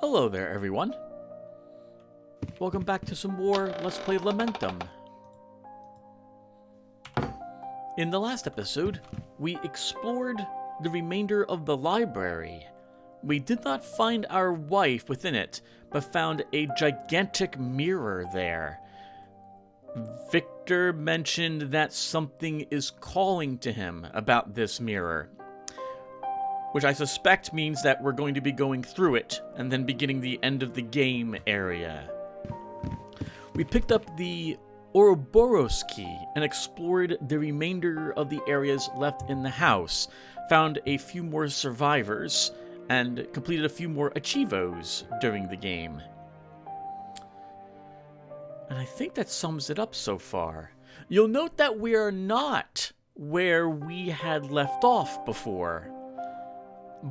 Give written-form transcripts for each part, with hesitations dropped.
Hello there, everyone. Welcome back to some more Let's Play Lamentum. In the last episode, we explored the remainder of the library. We did not find our wife within it, but found a gigantic mirror there. Victor mentioned that something is calling to him about this mirror, which I suspect means that we're going to be going through it and then beginning the end of the game area. We picked up the Ouroboros key and explored the remainder of the areas left in the house, found a few more survivors, and completed a few more achievos during the game. And I think that sums it up so far. You'll note that we are not where we had left off before.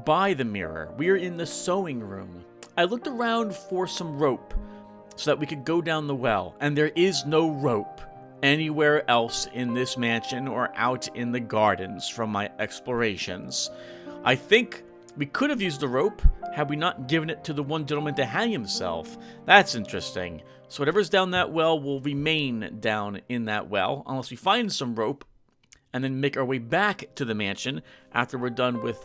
By the mirror. We are in the sewing room. I looked around for some rope so that we could go down the well, and there is no rope anywhere else in this mansion or out in the gardens from my explorations. I think we could have used the rope had we not given it to the one gentleman to hang himself. That's interesting. So whatever's down that well will remain down in that well, unless we find some rope and then make our way back to the mansion after we're done with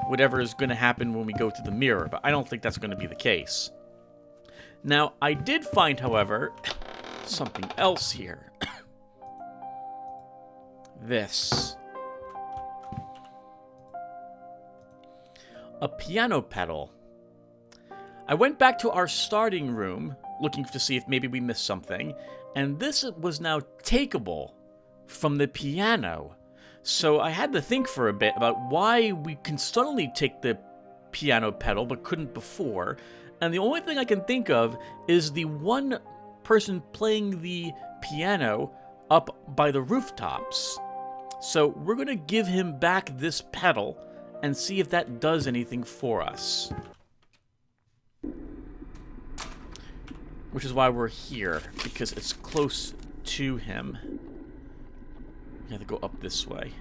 whatever is going to happen when we go to the mirror. But I don't think that's going to be the case. Now, I did find, however, something else here. This. A piano pedal. I went back to our starting room, looking to see if maybe we missed something, and this was now takeable from the piano. So I had to think for a bit about why we can suddenly take the piano pedal but couldn't before, and the only thing I can think of is the one person playing the piano up by the rooftops. So we're going to give him back this pedal and see if that does anything for us. Which is why we're here, because it's close to him. We have to go up this way.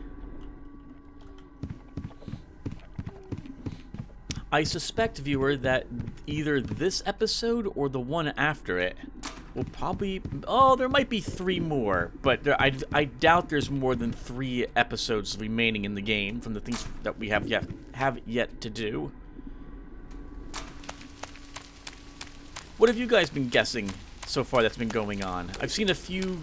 I suspect, viewer, that either this episode or the one after it will probably... Oh, there might be 3 more, but I doubt there's more than 3 episodes remaining in the game from the things that we have yet to do. What have you guys been guessing so far that's been going on? I've seen a few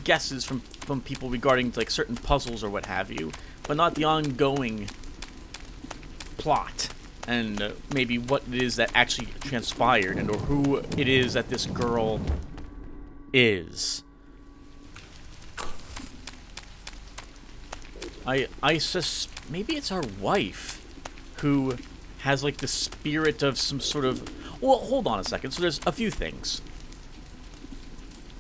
guesses from people regarding like certain puzzles or what have you, but not the ongoing plot and maybe what it is that actually transpired and or who it is that this girl is. Maybe it's our wife who has like the spirit of some sort of... Well, hold on a second. So there's a few things.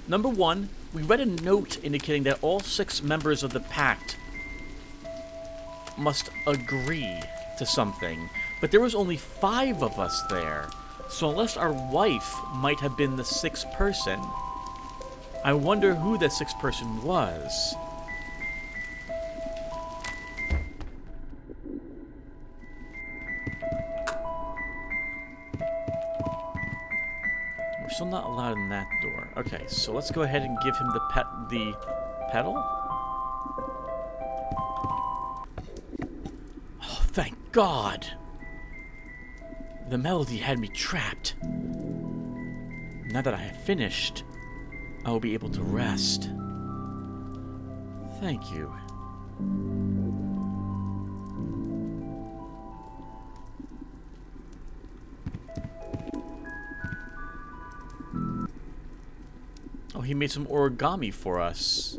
Number 1, we read a note indicating that all 6 members of the pact must agree to something, but there was only 5 of us there. So unless our wife might have been the 6th person, I wonder who that 6th person was. We're still not allowed in that door. Okay, so let's go ahead and give him the pedal. Oh, thank God! The melody had me trapped. Now that I have finished, I will be able to rest. Thank you. Oh, he made some origami for us.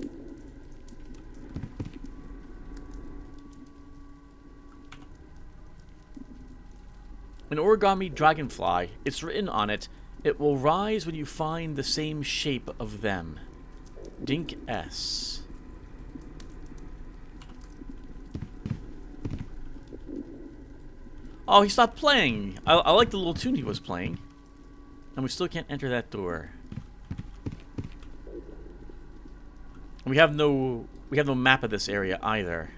An origami dragonfly. It's written on it, "It will rise when you find the same shape of them." Dink S. Oh, he stopped playing. I like the little tune he was playing. And we still can't enter that door. We have no map of this area either.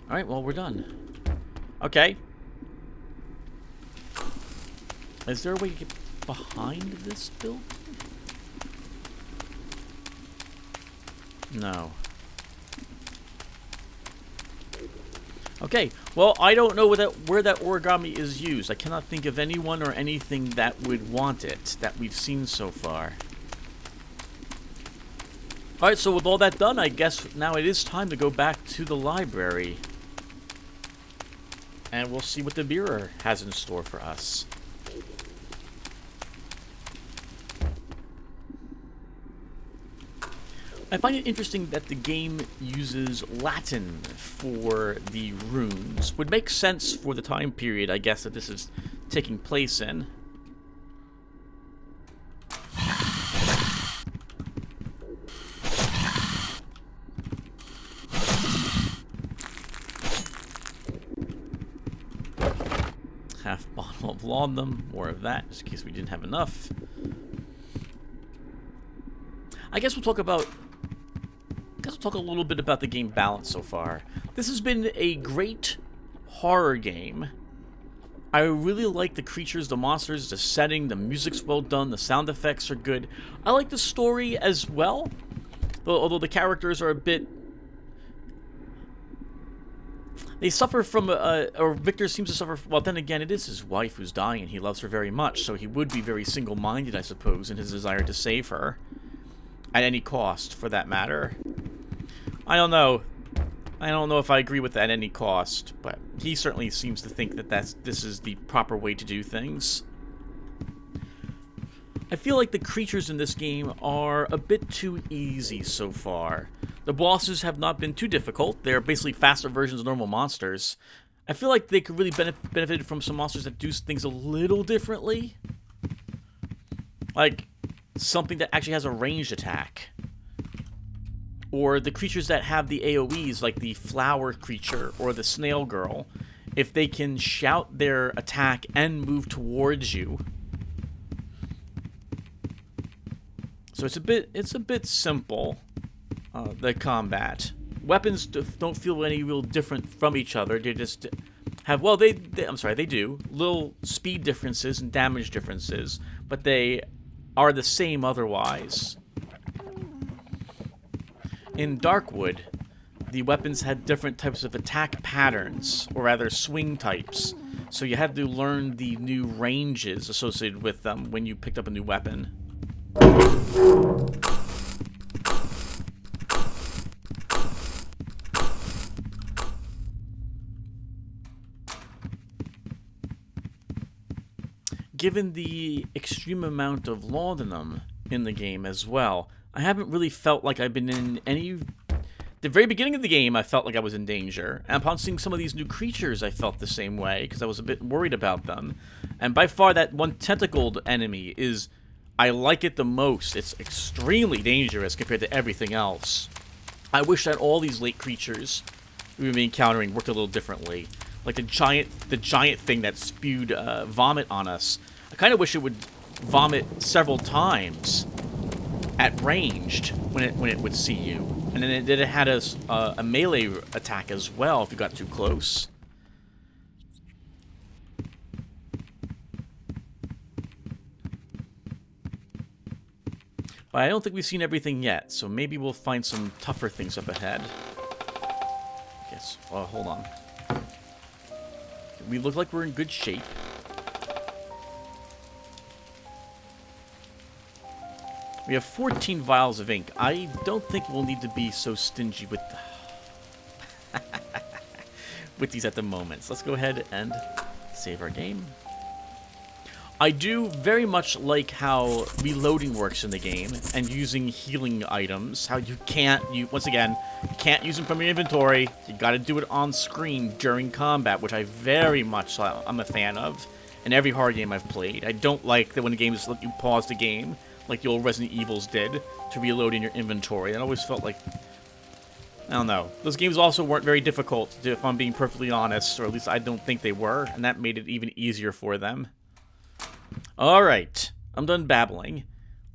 Alright, well, we're done. Okay. Is there a way to get behind this building? No. Okay, well, I don't know where that origami is used. I cannot think of anyone or anything that would want it that we've seen so far. Alright, so with all that done, I guess now it is time to go back to the library. And we'll see what the mirror has in store for us. I find it interesting that the game uses Latin for the runes. Would make sense for the time period, I guess, that this is taking place in. Half bottle of laudanum, more of that, just in case we didn't have enough. I guess we'll talk a little bit about the game balance so far. This has been a great horror game. I really like the creatures, the monsters, the setting, the music's well done, the sound effects are good. I like the story as well, although the characters are a bit... They suffer from, or Victor seems to suffer, well then again, it is his wife who's dying and he loves her very much, so he would be very single-minded, I suppose, in his desire to save her. At any cost, for that matter. I don't know. I don't know if I agree with that at any cost, but he certainly seems to think that this is the proper way to do things. I feel like the creatures in this game are a bit too easy so far. The bosses have not been too difficult. They're basically faster versions of normal monsters. I feel like they could really benefit from some monsters that do things a little differently. Like something that actually has a ranged attack. Or the creatures that have the AoEs, like the flower creature or the snail girl, if they can shout their attack and move towards you. So it's a bit simple, the combat. Weapons don't feel any real different from each other. They just have, well, they do. Little speed differences and damage differences, but they are the same otherwise. In Darkwood, the weapons had different types of attack patterns, or rather swing types, so you had to learn the new ranges associated with them when you picked up a new weapon. Given the extreme amount of laudanum in the game as well, I haven't really felt like I've been in any... The very beginning of the game, I felt like I was in danger. And upon seeing some of these new creatures, I felt the same way, because I was a bit worried about them. And by far, that one tentacled enemy is... I like it the most. It's extremely dangerous compared to everything else. I wish that all these late creatures we would be encountering worked a little differently. Like the giant thing that spewed vomit on us. I kind of wish it would vomit several times at ranged when it would see you, and then it had a melee attack as well if you got too close. But I don't think we've seen everything yet, so maybe we'll find some tougher things up ahead. Guess. Oh, hold on. We look like we're in good shape. We have 14 vials of ink. I don't think we'll need to be so stingy with with these at the moment. So let's go ahead and save our game. I do very much like how reloading works in the game and using healing items. How you can't, once again, you can't use them from your inventory. You gotta do it on screen during combat, which I very much I'm a fan of in every horror game I've played. I don't like that when the games let you pause the game, like the old Resident Evils did, to reload in your inventory. That always felt like, I don't know. Those games also weren't very difficult, if I'm being perfectly honest, or at least I don't think they were, and that made it even easier for them. Alright, I'm done babbling.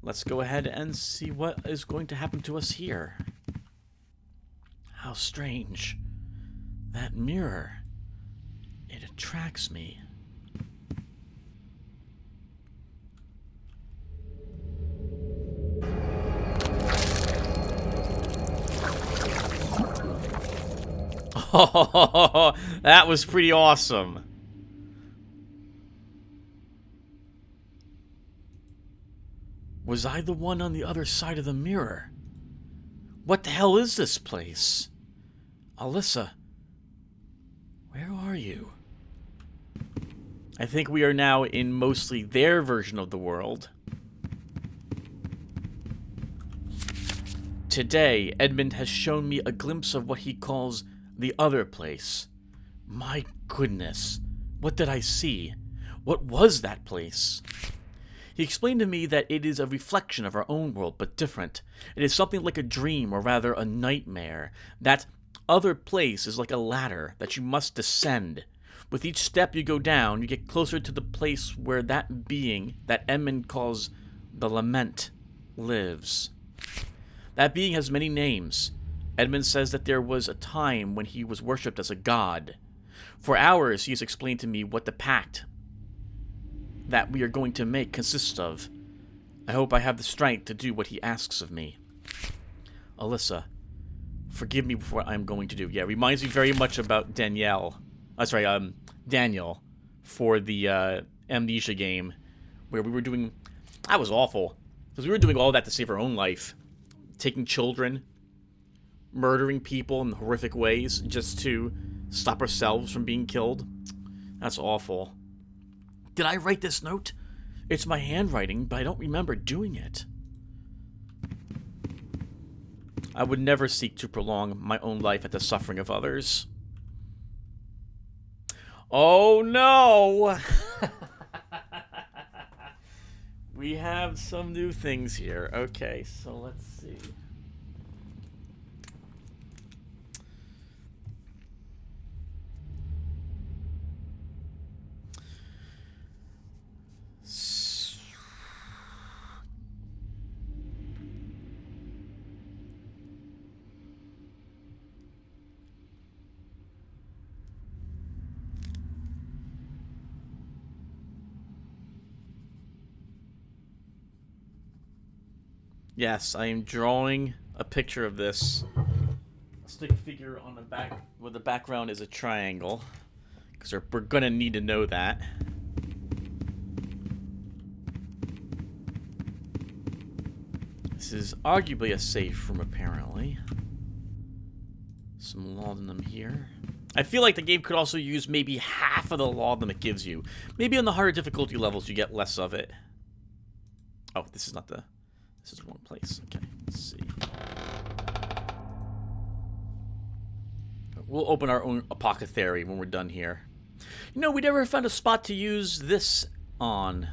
Let's go ahead and see what is going to happen to us here. How strange. That mirror. It attracts me. Oh, that was pretty awesome. Was I the one on the other side of the mirror? What the hell is this place? Alyssa, where are you? I think we are now in mostly their version of the world. Today, Edmund has shown me a glimpse of what he calls the other place. My goodness, what did I see? What was that place? He explained to me that it is a reflection of our own world, but different. It is something like a dream, or rather a nightmare. That other place is like a ladder that you must descend. With each step you go down, you get closer to the place where that being that Edmund calls the Lament lives. That being has many names. Edmund says that there was a time when he was worshipped as a god. For hours he has explained to me what the pact that we are going to make consists of. I hope I have the strength to do what he asks of me. Alyssa, forgive me for what I'm going to do. Yeah, reminds me very much about Daniel for the Amnesia game, where we were doing... That was awful. Because we were doing all that to save our own life. Taking children, murdering people in horrific ways just to stop ourselves from being killed. That's awful. Did I write this note? It's my handwriting, but I don't remember doing it. I would never seek to prolong my own life at the suffering of others. Oh no! We have some new things here. Okay, so let's see. Yes, I am drawing a picture of this. A stick figure on the back, where the background is a triangle. Because we're gonna need to know that. This is arguably a safe room, apparently. Some laudanum here. I feel like the game could also use maybe half of the laudanum it gives you. Maybe on the harder difficulty levels you get less of it. Oh, this is not the... This is the wrong place. Okay, let's see. We'll open our own apothecary when we're done here. You know, we never found a spot to use this on.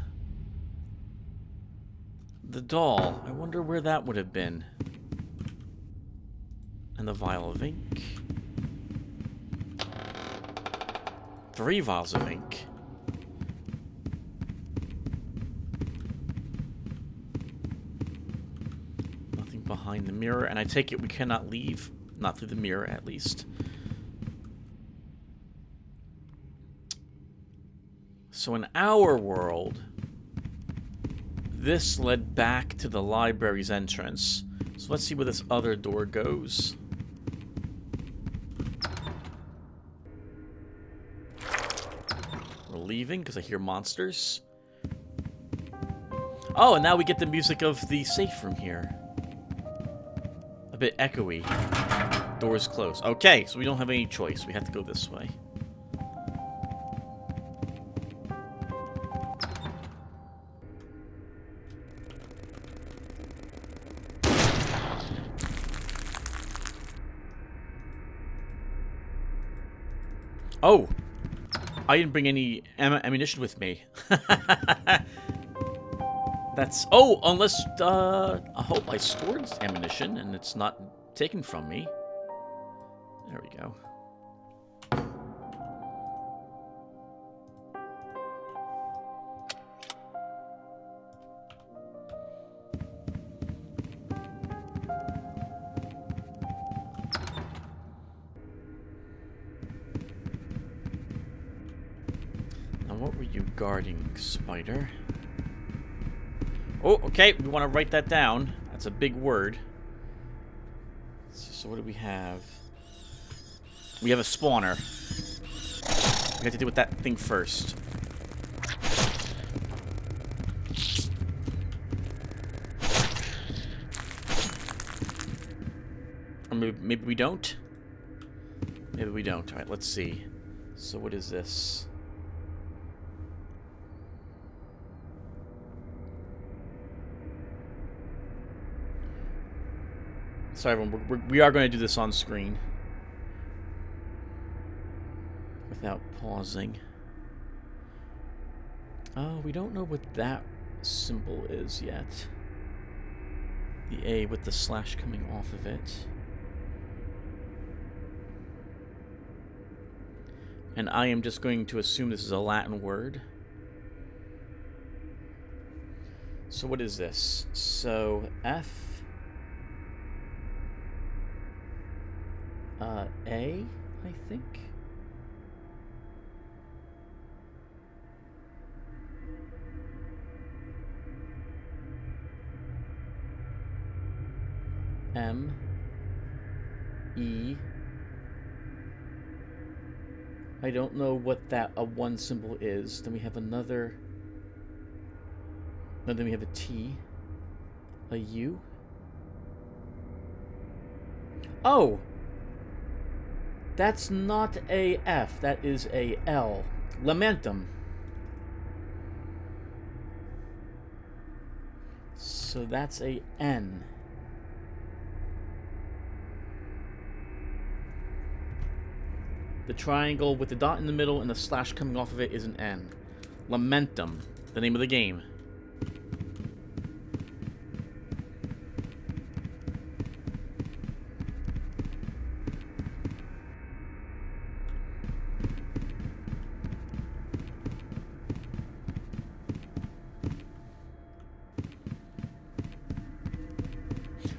The doll. I wonder where that would have been. And the vial of ink. 3 vials of ink. Nothing behind the mirror, and I take it we cannot leave. Not through the mirror, at least. So in our world, this led back to the library's entrance. So let's see where this other door goes. We're leaving because I hear monsters. Oh, and now we get the music of the safe room here. A bit echoey. Doors closed. Okay, so we don't have any choice. We have to go this way. Oh! I didn't bring any ammunition with me. That's... Oh, unless, I hope I stored ammunition and it's not taken from me. There we go. Now, what were you guarding, spider? Oh, okay, we want to write that down. That's a big word. So what do we have? We have a spawner. We have to deal with that thing first. Or maybe we don't? Maybe we don't. Alright, let's see. So what is this? Sorry, everyone. We are going to do this on screen. Without pausing. Oh, we don't know what that symbol is yet. The A with the slash coming off of it. And I am just going to assume this is a Latin word. So what is this? So F... A, I think? M, E. I don't know what that one symbol is. Then we have another. And then we have a T, a U. Oh! That's not a F. That is a L. Lamentum. So that's a N. The triangle with the dot in the middle and the slash coming off of it is an N. Lamentum, the name of the game.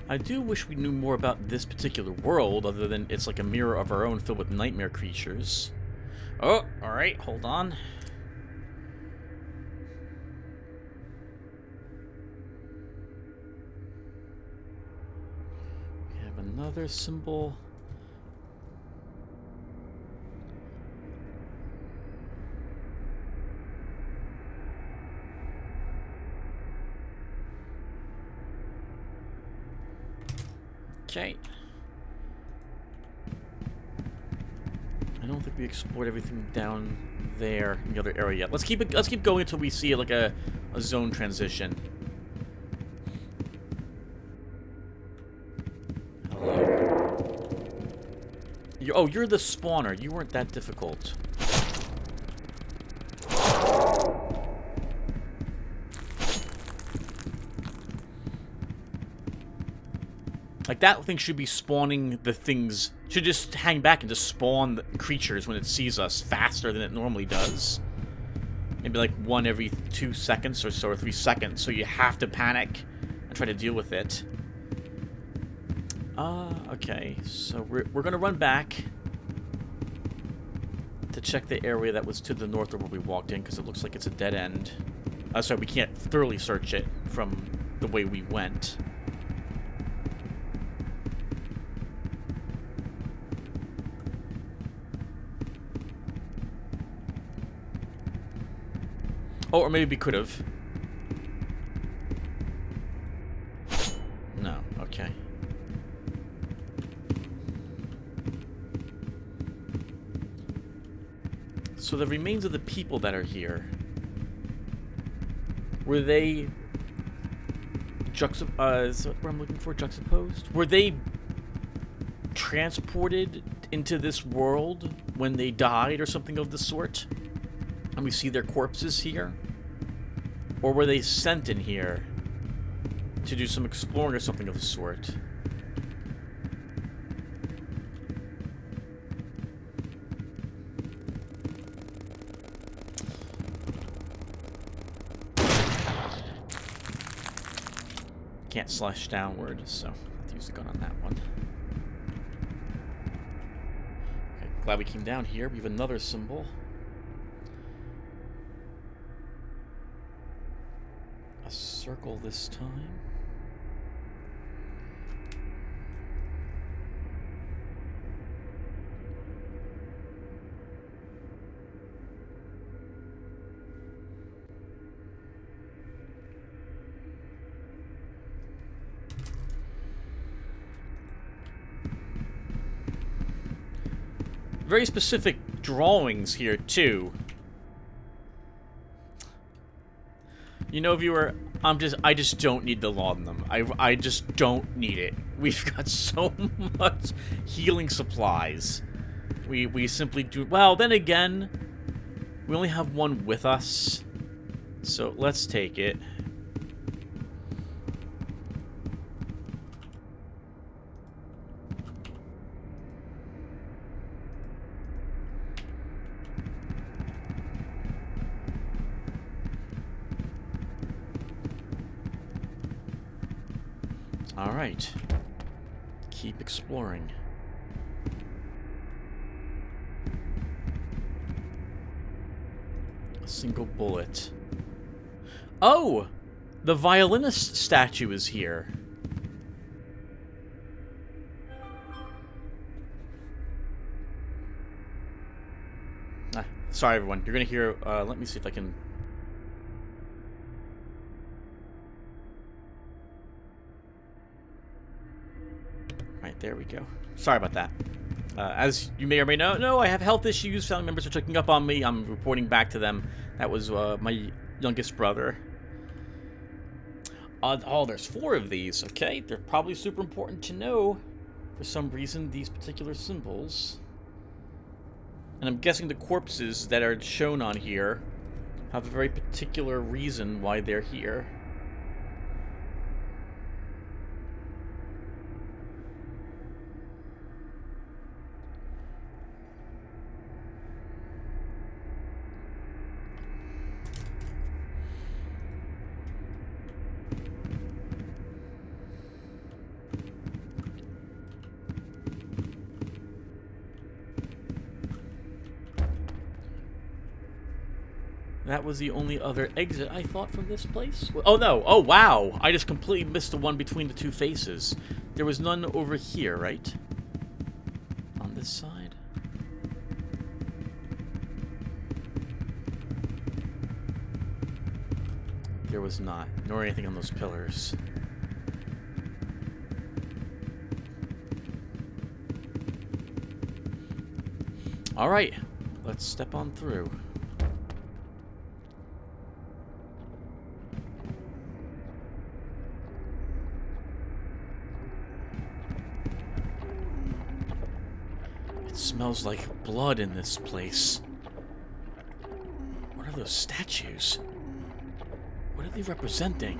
I do wish we knew more about this particular world, other than it's like a mirror of our own filled with nightmare creatures. Oh, alright, hold on. We have another symbol. Okay. I don't think we explored everything down there in the other area yet. Let's keep going until we see like a zone transition. Hello. You're the spawner. You weren't that difficult. Like, that thing should be spawning the things... Should just hang back and just spawn the creatures when it sees us faster than it normally does. Maybe like 1 every 2 seconds or so, or 3 seconds, so you have to panic and try to deal with it. Okay. So we're gonna run back to check the area that was to the north of where we walked in, because it looks like it's a dead end. Sorry, we can't thoroughly search it from the way we went. Oh, or maybe we could have. No, okay. So the remains of the people that are here, were they is that what I'm looking for? Juxtaposed? Were they transported into this world when they died or something of the sort? And we see their corpses here? Or were they sent in here to do some exploring or something of the sort? Can't slash downward, so I'll have to use the gun on that one. Okay, glad we came down here. We have another symbol. A circle this time. Very specific drawings here, too. You know, viewer, I just don't need the laudanum. I just don't need it. We've got so much healing supplies. We simply do... Well, then again, we only have one with us. So let's take it. All right. Keep exploring. A single bullet. Oh! The violinist statue is here. Sorry, everyone. You're gonna hear... let me see if I can... Right, there we go. Sorry about that. As you may or may not know, I have health issues. Family members are checking up on me. I'm reporting back to them. That was my youngest brother. Oh, there's 4 of these. Okay, they're probably super important to know. For some reason, these particular symbols. And I'm guessing the corpses that are shown on here have a very particular reason why they're here. That was the only other exit, I thought, from this place. Oh, no. Oh, wow. I just completely missed the one between the 2 faces. There was none over here, right? On this side? There was not. Nor anything on those pillars. Alright. Let's step on through. Smells like blood in this place. What are those statues? What are they representing?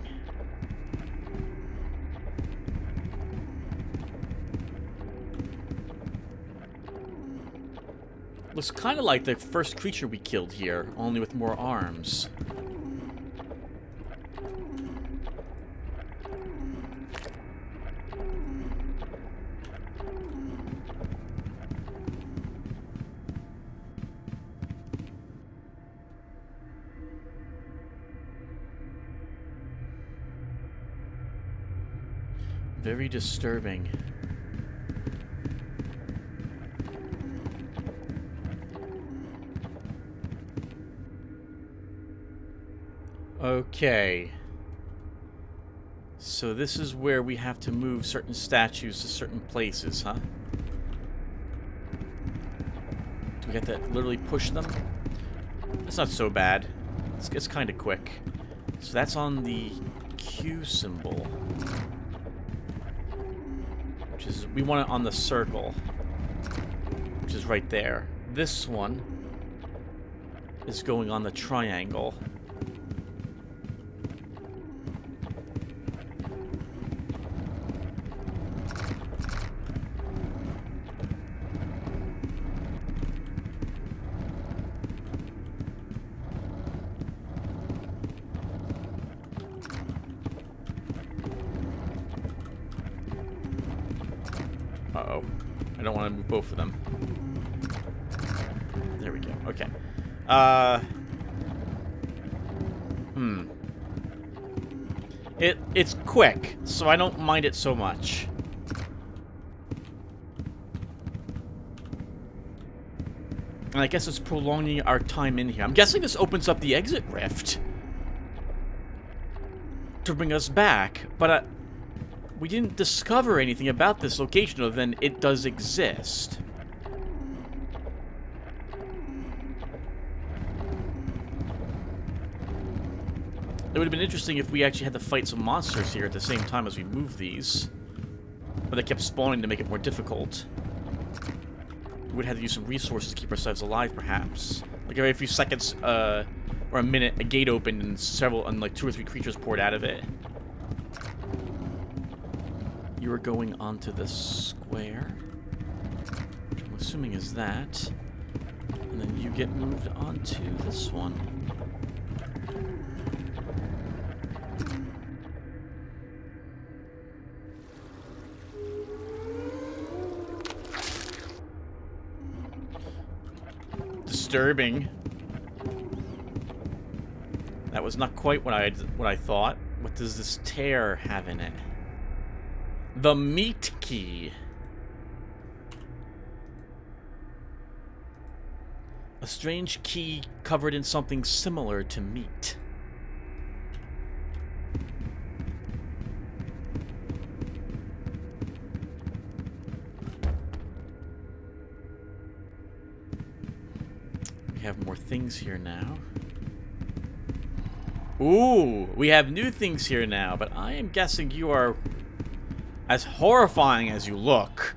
Looks kind of like the first creature we killed here, only with more arms. Very disturbing. Okay. So this is where we have to move certain statues to certain places, huh? Do we have to literally push them? That's not so bad. It's kind of quick. So that's on the Q symbol. We want it on the circle, which is right there. This one is going on the triangle. Uh-oh. I don't want to move both of them. There we go. Okay. It's quick, so I don't mind it so much. And I guess it's prolonging our time in here. I'm guessing this opens up the exit rift to bring us back, but we didn't discover anything about this location other than it does exist. It would have been interesting if we actually had to fight some monsters here at the same time as we move these. But they kept spawning to make it more difficult. We would have to use some resources to keep ourselves alive, perhaps. Like every few seconds, or a minute, a gate opened and like 2 or 3 creatures poured out of it. You are going onto the square, which I'm assuming is that. And then you get moved onto this one. Disturbing. That was not quite what I thought. What does this tear have in it? The meat key. A strange key covered in something similar to meat. We have more things here now. Ooh, we have new things here now, but I am guessing you are as horrifying as you look.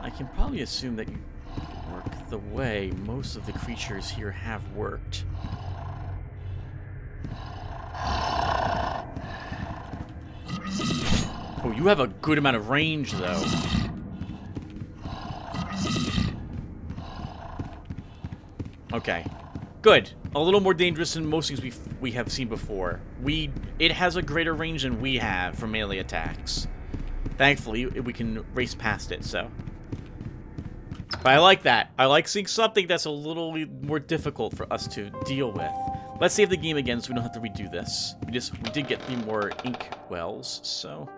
I can probably assume that you work the way most of the creatures here have worked. Oh, you have a good amount of range, though. Okay. Good. A little more dangerous than most things we have seen before. It has a greater range than we have for melee attacks. Thankfully, we can race past it, so. But I like that. I like seeing something that's a little more difficult for us to deal with. Let's save the game again so we don't have to redo this. We did get 3 more ink wells, so.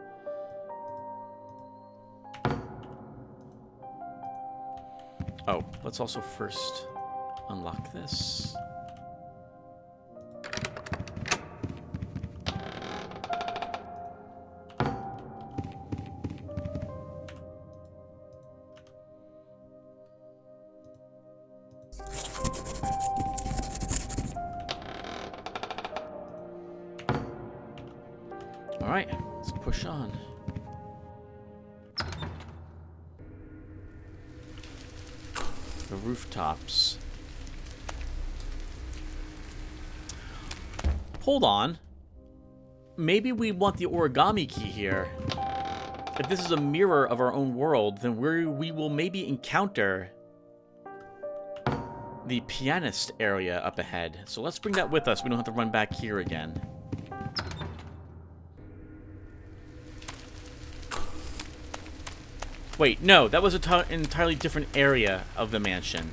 Oh, let's also first unlock this. All right, let's push on. The rooftops. Hold on. Maybe we want the origami key here. If this is a mirror of our own world, then we will maybe encounter the pianist area up ahead. So let's bring that with us. We don't have to run back here again. Wait, no, that was an entirely different area of the mansion.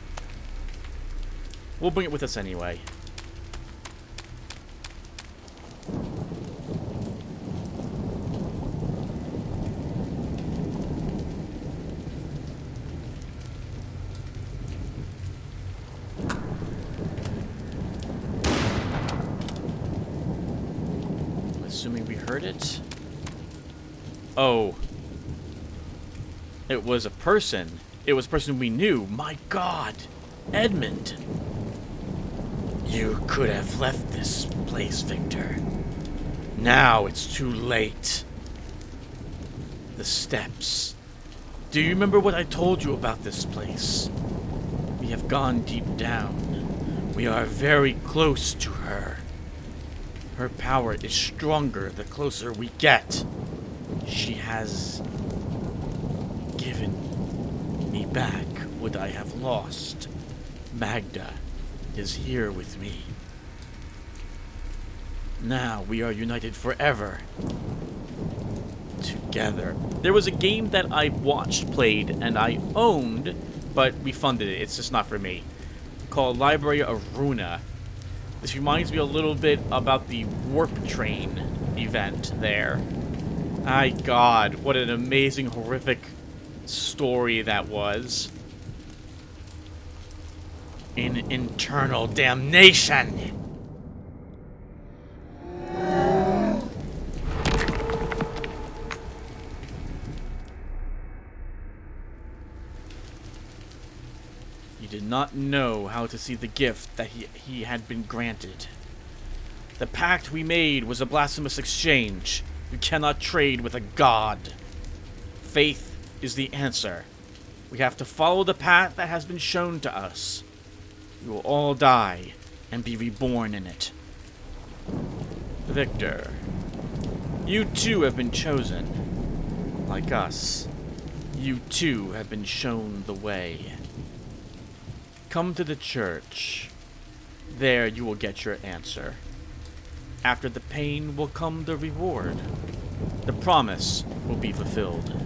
We'll bring it with us anyway. I'm assuming we heard it. Oh. It was a person. It was a person we knew. My God. Edmund. You could have left this place, Victor. Now it's too late. The steps. Do you remember what I told you about this place? We have gone deep down. We are very close to her. Her power is stronger the closer we get. She has given me back what I have lost. Magda is here with me. Now we are united forever. Together. There was a game that I watched played and I owned, but we funded it. It's just not for me. Called Library of Runa. This reminds me a little bit about the Warp Train event there. My God, what an amazing, horrific story that was. In internal damnation. You did not know how to see the gift that he had been granted. The pact we made was a blasphemous exchange. You cannot trade with a god. Faith is the answer. We have to follow the path that has been shown to us. We will all die and be reborn in it. Victor, you too have been chosen. Like us, you too have been shown the way. Come to the church. There you will get your answer. After the pain will come the reward. The promise will be fulfilled.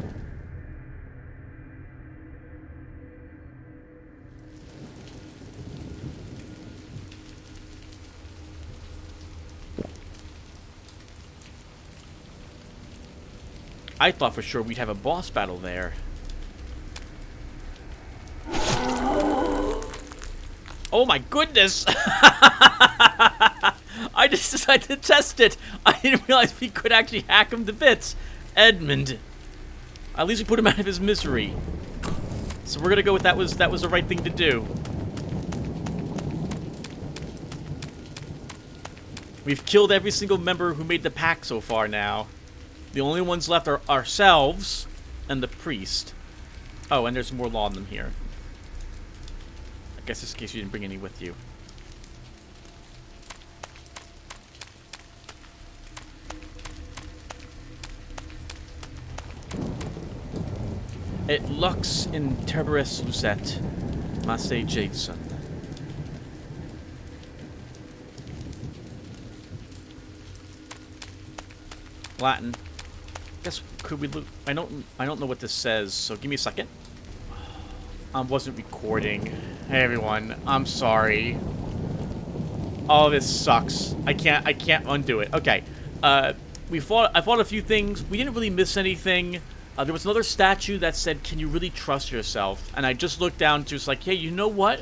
I thought for sure we'd have a boss battle there. Oh my goodness! I just decided to test it. I didn't realize we could actually hack him to bits. Edmund. At least we put him out of his misery. So we're gonna go with that was the right thing to do. We've killed every single member who made the pact so far now. The only ones left are ourselves and the priest. Oh, and there's more law in them here. I guess just in case you didn't bring any with you. It lux in terberis lucet, masse Jason. Latin. Guess could we look? I don't know what this says, so give me a second. I wasn't recording. Hey everyone, I'm sorry. Oh, this sucks. I can't undo it. Okay. I fought a few things. We didn't really miss anything. There was another statue that said, "Can you really trust yourself?" And I just looked down to, it's like, hey, you know what?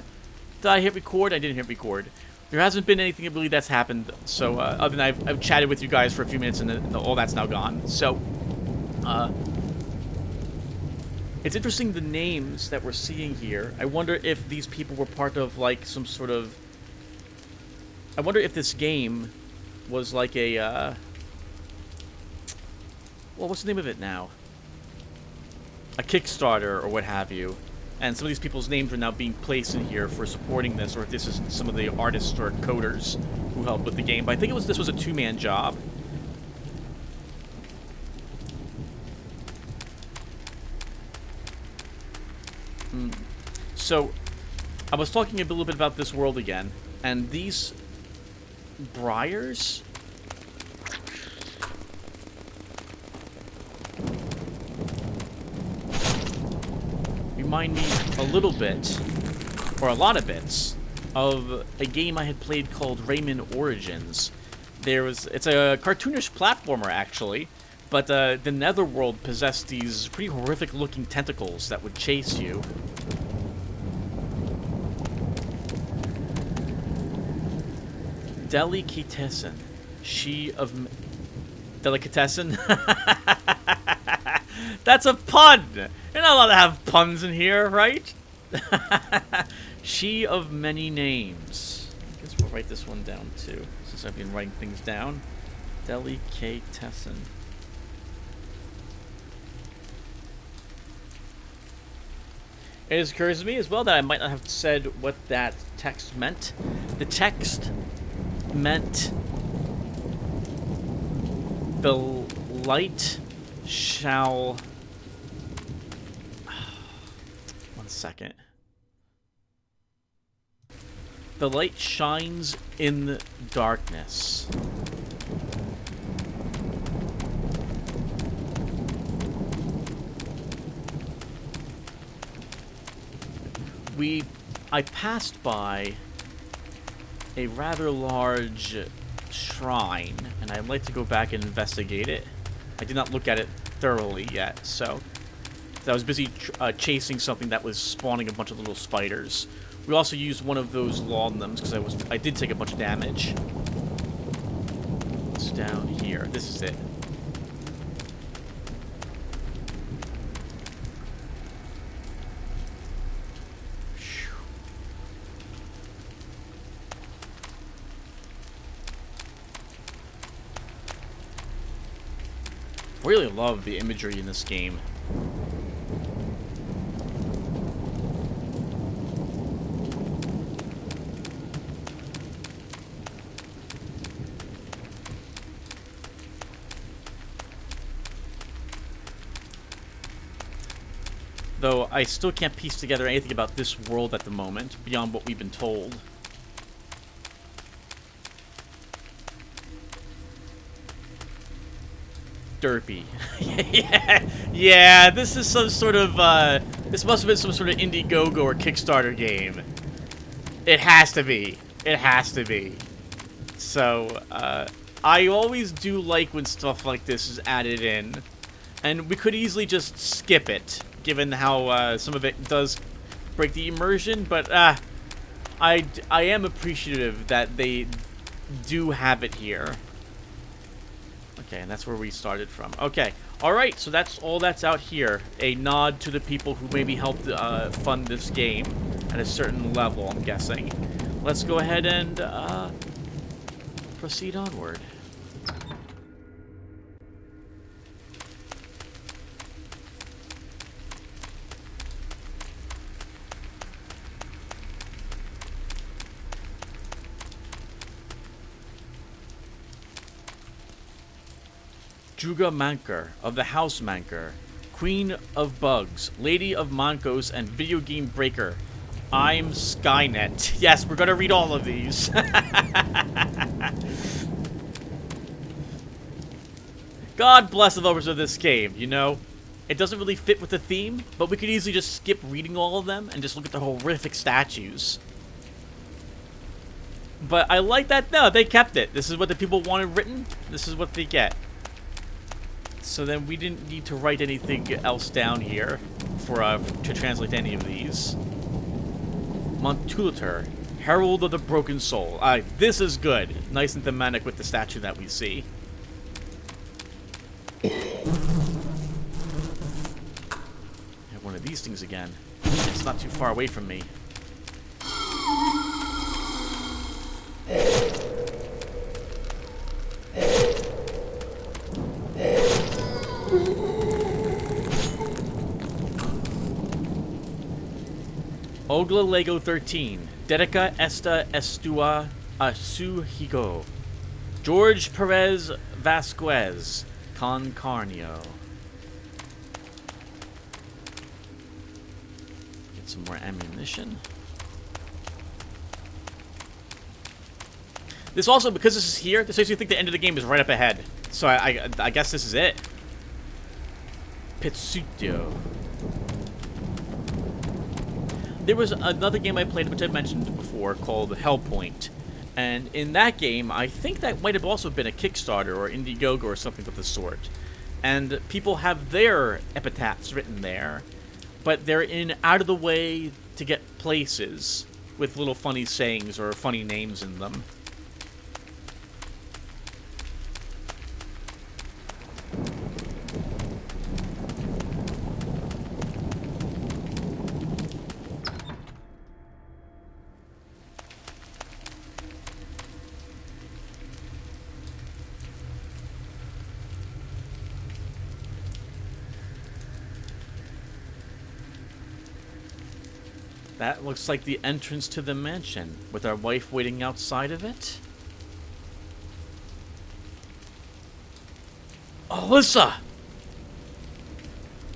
Did I hit record? I didn't hit record. There hasn't been anything really that's happened. So other than I've chatted with you guys for a few minutes, and then all that's now gone. So. It's interesting the names that we're seeing here. I wonder if these people were part of like some sort of... I wonder if this game was like a, well, what's the name of it now? A Kickstarter or what have you. And some of these people's names are now being placed in here for supporting this, or if this is some of the artists or coders who helped with the game. But I think this was a two-man job. So, I was talking a little bit about this world again, and these briars remind me a little bit, or a lot of bits, of a game I had played called Rayman Origins. It's a cartoonish platformer, actually, but the Netherworld possessed these pretty horrific-looking tentacles that would chase you. Delicatessen. Delicatessen? That's a pun! You're not allowed to have puns in here, right? She of many names. I guess we'll write this one down too, since I've been writing things down. Delicatessen. It occurs to me as well that I might not have said what that text meant. The text meant the light shall... One second. The light shines in darkness. I passed by a rather large shrine, and I'd like to go back and investigate it. I did not look at it thoroughly yet, so I was busy chasing something that was spawning a bunch of little spiders. We also used one of those laudanums because I did take a bunch of damage. It's down here. This is it. Really love the imagery in this game. Though I still can't piece together anything about this world at the moment, beyond what we've been told. Derpy. yeah, this is some sort of, this must have been some sort of Indiegogo or Kickstarter game. It has to be. It has to be. So, I always do like when stuff like this is added in. And we could easily just skip it, given how, some of it does break the immersion, but, I am appreciative that they do have it here. Okay, and that's where we started from. Okay, alright, so that's all that's out here. A nod to the people who maybe helped fund this game at a certain level, I'm guessing. Let's go ahead and proceed onward. Juga Manker of the House Manker, Queen of Bugs, Lady of Mancos, and Video Game Breaker. I'm Skynet. Yes, we're gonna read all of these. God bless the developers of this game, you know? It doesn't really fit with the theme, but we could easily just skip reading all of them and just look at the horrific statues. But I like that, no, they kept it. This is what the people wanted written. This is what they get. So then we didn't need to write anything else down here for to translate any of these. Montulator, Herald of the Broken Soul. This is good. Nice and thematic with the statue that we see. Have one of these things again. It's not too far away from me. Ogla Lego 13, Dedica Esta Estua Asuhigo, George Perez Vasquez, Concarnio. Get some more ammunition. This also, because this is here, this makes me think the end of the game is right up ahead. So I guess this is it. Pizzuto. There was another game I played, which I mentioned before, called Hellpoint. And in that game, I think that might have also been a Kickstarter or Indiegogo or something of the sort. And people have their epitaphs written there, but they're in out of the way to get places with little funny sayings or funny names in them. That looks like the entrance to the mansion, with our wife waiting outside of it. Alyssa!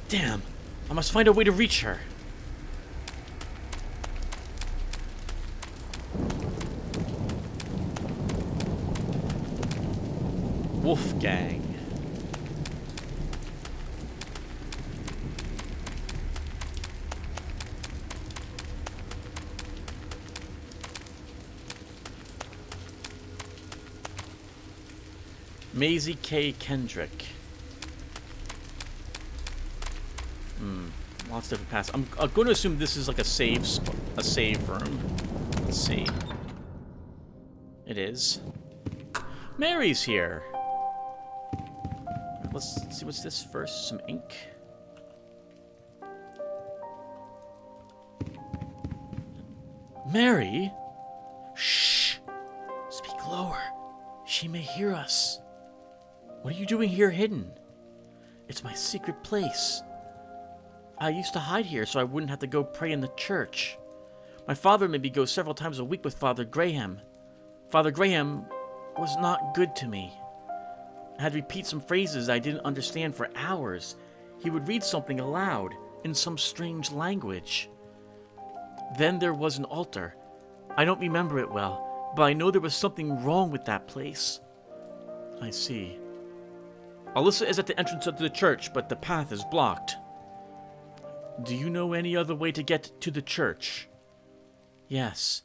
Damn, I must find a way to reach her. Wolfgang. Maisie K. Kendrick. Lots of different paths. I'm going to assume this is like a save room. Let's see. It is. Mary's here. Let's see what's this first. Some ink. Mary? Shh. Speak lower. She may hear us. What are you doing here hidden? It's my secret place. I used to hide here so I wouldn't have to go pray in the church. My father made me go several times a week with Father Graham. Father Graham was not good to me. I had to repeat some phrases I didn't understand for hours. He would read something aloud in some strange language. Then there was an altar. I don't remember it well, but I know there was something wrong with that place. I see. Alyssa is at the entrance of the church, but the path is blocked. Do you know any other way to get to the church? Yes,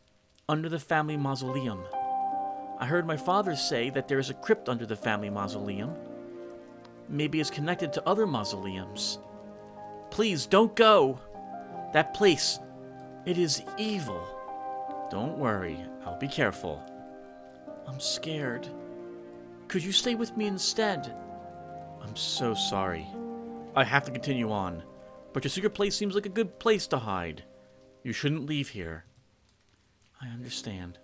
under the family mausoleum. I heard my father say that there is a crypt under the family mausoleum. Maybe it's connected to other mausoleums. Please, don't go! That place, it is evil. Don't worry, I'll be careful. I'm scared. Could you stay with me instead? I'm so sorry. I have to continue on, but your secret place seems like a good place to hide. You shouldn't leave here. I understand.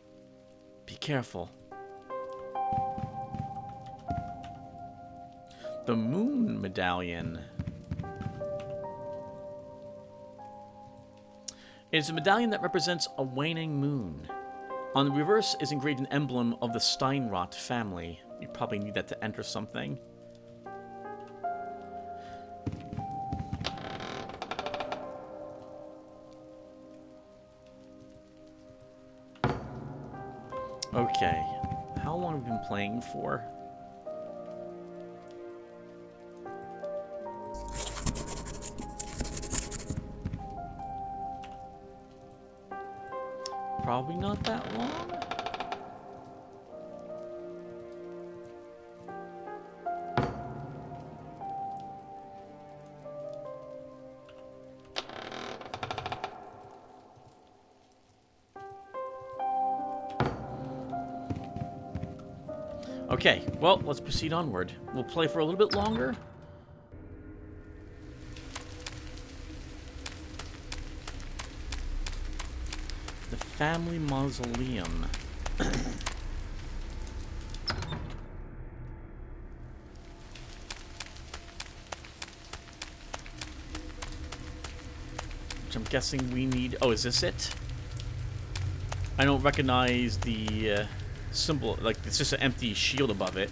Be careful. The Moon Medallion. It is a medallion that represents a waning moon. On the reverse is engraved an emblem of the Steinrot family. You probably need that to enter something. Okay, how long have we been playing for? Probably not that long. Okay, well, let's proceed onward. We'll play for a little bit longer. The family mausoleum. Which I'm guessing we need... Oh, is this it? I don't recognize the... symbol, like it's just an empty shield above it.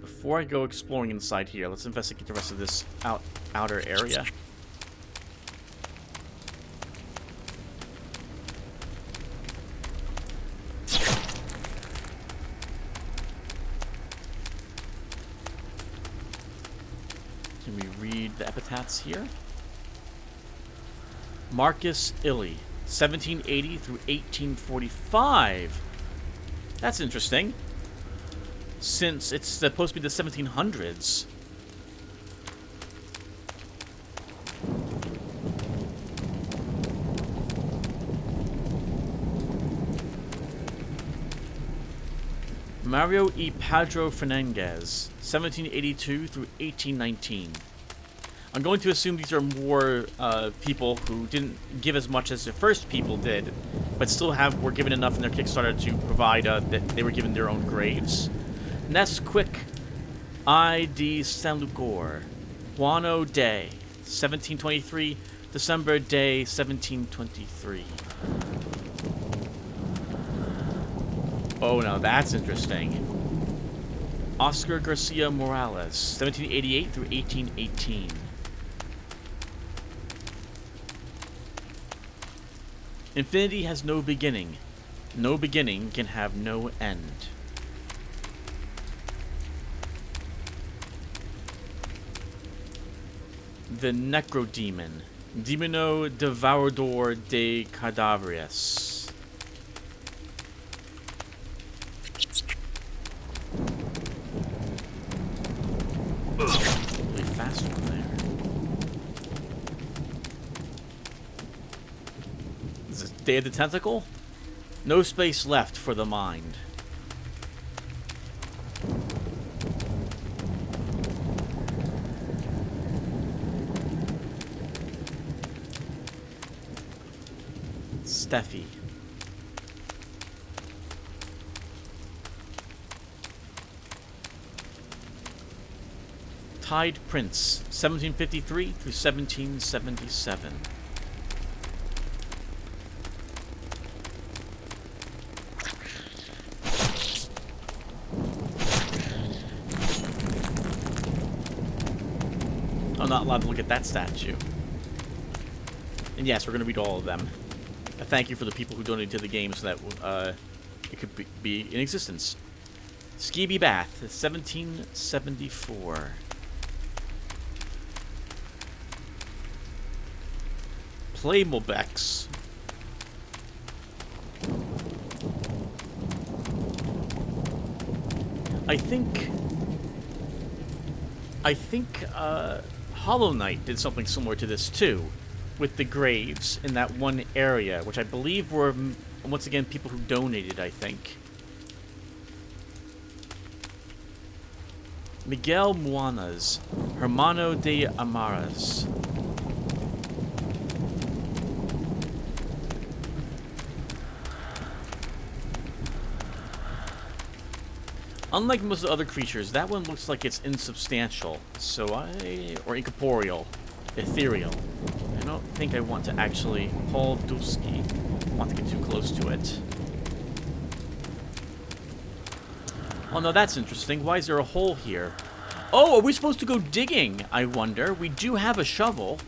Before I go exploring inside here, let's investigate the rest of this outer area. Can we read the epitaphs here? Marcus Illy, 1780 through 1845. That's interesting. Since it's supposed to be the 1700s. Mario E. Padro Fernandez, 1782 through 1819. I'm going to assume these are more people who didn't give as much as the first people did, but still were given enough in their Kickstarter to provide that they were given their own graves. Nesquik I. D. Saint-Lucor, Juano Day, 1723, December Day, 1723. Oh, now that's interesting. Oscar Garcia Morales, 1788 through 1818. Infinity has no beginning. No beginning can have no end. The Necrodemon, Demono Devourador de Cadaveres. Really fast one there. Is this Day of the Tentacle? No space left for the mind. Steffi. Tide Prince, 1753 through 1777. I'm not allowed to look at that statue. And yes, we're going to read all of them. Thank you for the people who donated to the game so that it could be in existence. Skeeby Bath, 1774. Playmobilbex. I think Hollow Knight did something similar to this too, with the graves in that one area, which I believe were, once again, people who donated, I think. Miguel Muanas, Hermano de Amaras. Unlike most of the other creatures, that one looks like it's insubstantial, or incorporeal, ethereal. I don't think I want to actually, Paul Dusky, want to get too close to it. Oh no, that's interesting. Why is there a hole here? Oh, are we supposed to go digging, I wonder? We do have a shovel.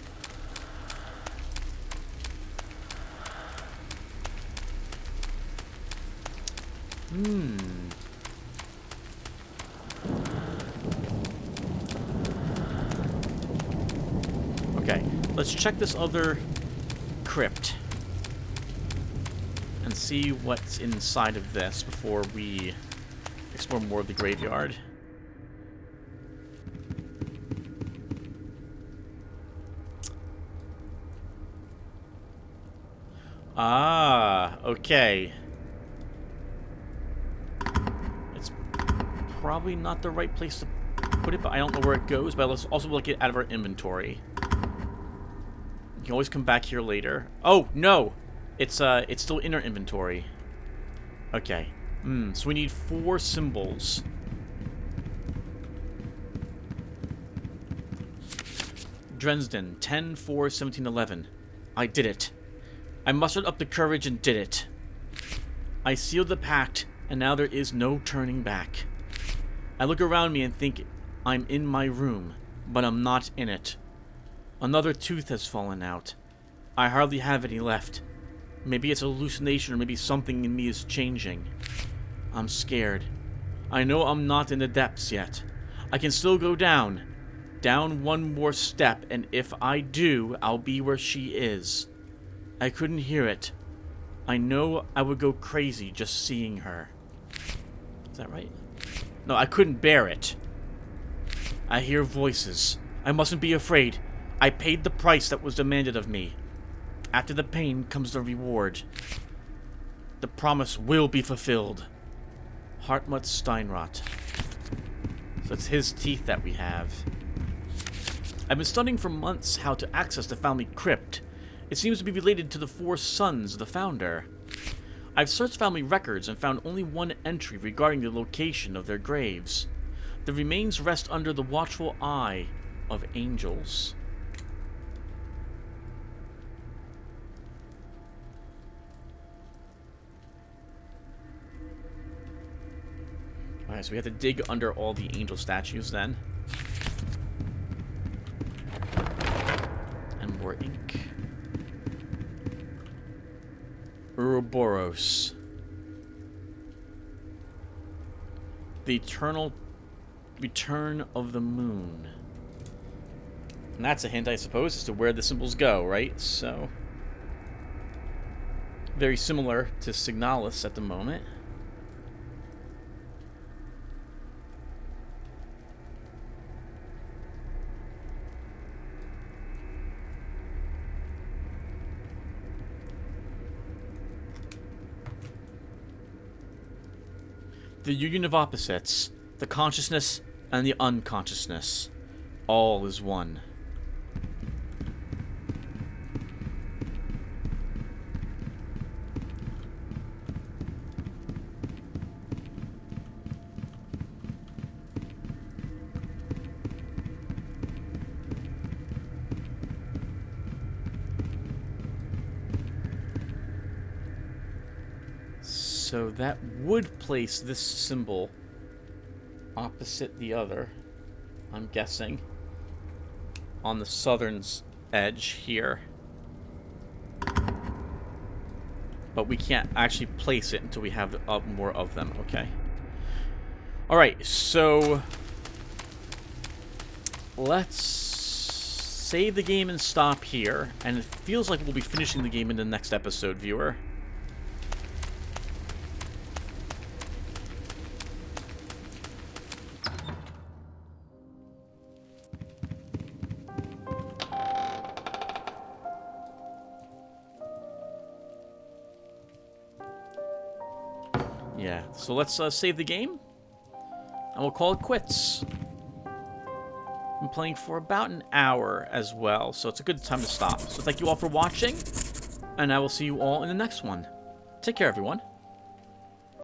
Okay, let's check this other crypt and see what's inside of this before we explore more of the graveyard. Ah, okay. It's probably not the right place to put it, but I don't know where it goes, but let's also look it out of our inventory. You can always come back here later. Oh, no! It's still in our inventory. Okay. So we need 4 symbols. Dresden, 10/4/1711. I did it. I mustered up the courage and did it. I sealed the pact, and now there is no turning back. I look around me and think I'm in my room, but I'm not in it. Another tooth has fallen out. I hardly have any left. Maybe it's a hallucination, or maybe something in me is changing. I'm scared. I know I'm not in the depths yet. I can still go down. Down one more step, and if I do, I'll be where she is. I couldn't hear it. I know I would go crazy just seeing her. Is that right? No, I couldn't bear it. I hear voices. I mustn't be afraid. I paid the price that was demanded of me. After the pain comes the reward. The promise will be fulfilled. Hartmut Steinrot. So it's his teeth that we have. I've been studying for months how to access the family crypt. It seems to be related to the 4 sons of the founder. I've searched family records and found only one entry regarding the location of their graves. The remains rest under the watchful eye of angels. Alright, so we have to dig under all the angel statues then. And more ink. Ouroboros. The eternal return of the moon. And that's a hint, I suppose, as to where the symbols go, right? So, very similar to Signalis at the moment. The union of opposites, the consciousness and the unconsciousness, all is one. So that would place this symbol opposite the other, I'm guessing, on the southern edge here. But we can't actually place it until we have more of them. Okay. Alright, so let's save the game and stop here. And it feels like we'll be finishing the game in the next episode, viewer. Yeah, so let's save the game, and we'll call it quits. I'm playing for about an hour as well, so it's a good time to stop. So thank you all for watching, and I will see you all in the next one. Take care, everyone.